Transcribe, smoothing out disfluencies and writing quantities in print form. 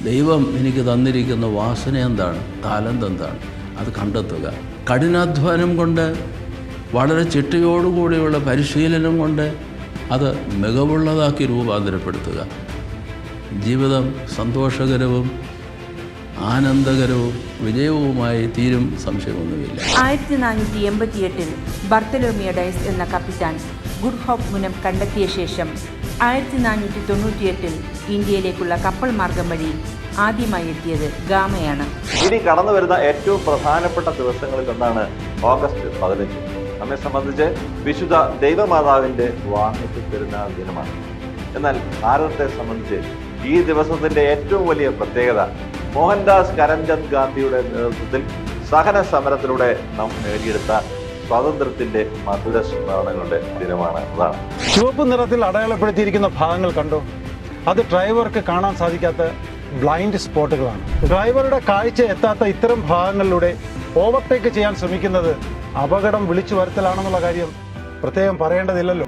ദൈവം എനിക്ക് തന്നിരിക്കുന്ന വാസന എന്താണ്, താലന്ത് എന്താണ്, അത് കണ്ടെത്തുക. കഠിനാധ്വാനം കൊണ്ട്, വളരെ ചിട്ടയോടുകൂടിയുള്ള പരിശീലനം കൊണ്ട് അത് മികവുള്ളതാക്കി രൂപാന്തരപ്പെടുത്തുക. ജീവിതം സന്തോഷകരവും ആനന്ദകരവും വിജയവുമായി തീരും, സംശയമൊന്നുമില്ല. 1488 ബർത്തലോമിയോ ഡയസ് എന്ന കപ്പിത്താൻ ഗുഡ് ഹോപ്പ് മുനം കണ്ടെത്തിയ ശേഷം 1498 ഇന്ത്യയിലേക്കുള്ള കപ്പൽ മാർഗം വഴി ആദ്യമായി എത്തിയത് ഗാമയാണ്. ഇനി കടന്നു വരുന്ന ഏറ്റവും പ്രധാനപ്പെട്ട ദിവസങ്ങളിൽ ഒന്നാണ് ഓഗസ്റ്റ് 15. നമ്മെ സംബന്ധിച്ച് വിശുദ്ധ ദൈവമാതാവിന്റെ വാർഷിക പെരുന്നാൾ ദിനമാണ്. എന്നാൽ ഭാരതത്തെ സംബന്ധിച്ച് ഈ ദിവസത്തിന്റെ ഏറ്റവും വലിയ പ്രത്യേകത മോഹൻദാസ് കരംചന്ദ് ഗാന്ധിയുടെ നേതൃത്വത്തിൽ സഹന സമരത്തിലൂടെ നാം നേടിയെടുത്ത സ്വാതന്ത്ര്യത്തിന്റെ മധുര സ്മരണകളുടെ ദിനമാണ്. അതാണ് ചുവപ്പ് നിറത്തിൽ അടയാളപ്പെടുത്തിയിരിക്കുന്ന ഭാഗങ്ങൾ കണ്ടോ? അത് ഡ്രൈവർക്ക് കാണാൻ സാധിക്കാത്ത ബ്ലൈൻഡ് സ്പോട്ടുകളാണ്. ഡ്രൈവറുടെ കാഴ്ച എത്താത്ത ഇത്തരം ഭാഗങ്ങളിലൂടെ ഓവർടേക്ക് ചെയ്യാൻ ശ്രമിക്കുന്നത് അപകടം വിളിച്ചു വരുത്തലാണെന്നുള്ള കാര്യം പ്രത്യേകം പറയേണ്ടതില്ലല്ലോ.